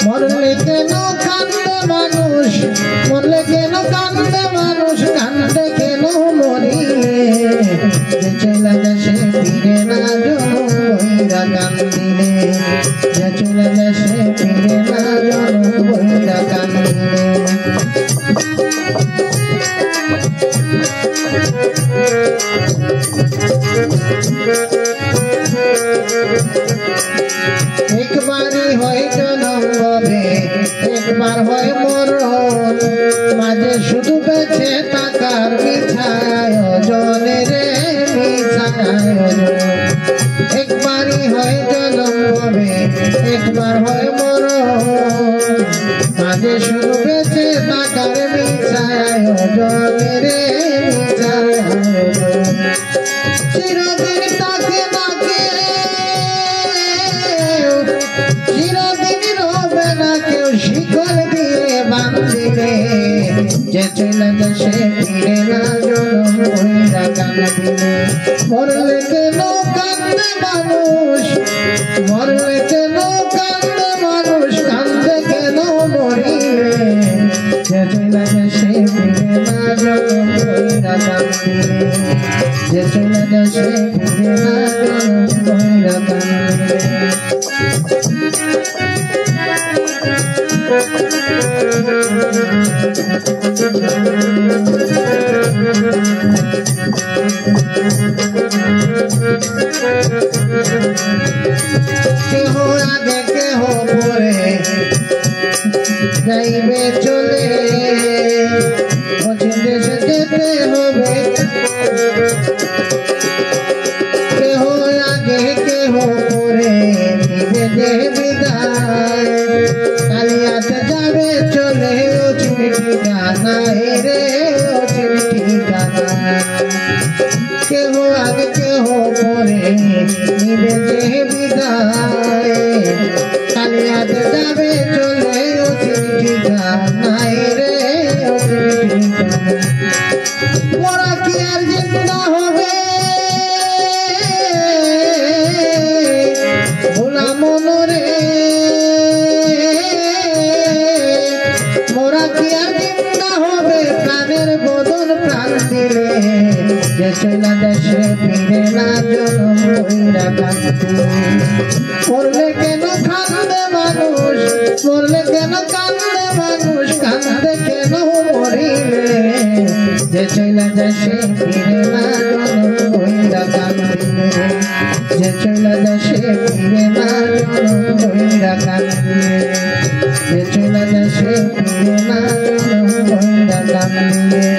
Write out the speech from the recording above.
মরলে কেন কান্দে মানুষ, মরলে কেন কান্দে মানুষ, কান্দে কেন মরিলে, যে চলে যাচ্ছে ফিরে না জনম বইরা কান্দিলে, যে চলে যাচ্ছে ফিরে না জনম বইরা কান্দিলে। একবারই হয় জনম হবে, একবার হয় মরণ, মাঝে শুধু বেঁচে থাকার মিছায় জনে রে মিছায়। একবারই হয় জনম হবে, একবার হয় মরণ, মাঝে শুধু বেঁচে থাকার মিছায় জনে রে মিছায়। চিরদিন তাকে তাকে চিরদিন রবে না কেউ শিকল দিয়ে বাঁধিলে, যে চলে যাচ্ছে ফিরে না জনম বইরা কান্দিলে। মরলে কেন কান্দে মানুষ, মরলে কেন কান্দে মানুষ, কান্দে কেন মরিলে, যে চলে যাচ্ছে ফিরে না জনম বইরা কান্দিলে, যে চলে যাচ্ছে ফিরে না জনম বইরা কান্দিলে। কেহ আগে কেহ পরে যাইবে চলে, অচিন দেশে যেতে হবে। কেহ আগে কেহ পরে নিবে যে বিদায়, কালিয়াতে যাবে চলে অচিন ঠিকানায় রে অচিন ঠিকানায়। কেহ আগে কেহ পরে নিবে যে বিদায়, কালিয়াতে যাবে চলে অচিন ঠিকানায় রে অচিন ঠিকানায়। মোরা কি আর জিন্দা হবে ভোলা মনরে, মোরা কি আর জিন্দা হবে প্রাণের বদন প্রাণ দিলে, যে চলে যাচ্ছে ফিরে না জনম বইরা কান্দিলে। মরলে কেন কান্দে মানুষ, মরলে কেন কান্দে মানুষ, কান্দে কেন মরিলে, যে চলে যাচ্ছে ফিরে না জনম বইরা কান্দিলে, যে চলে যাচ্ছে ফিরে না জনম বইরা কান্দিলে, যে চলে যাচ্ছে ফিরে না জনম বইরা কান্দিলে।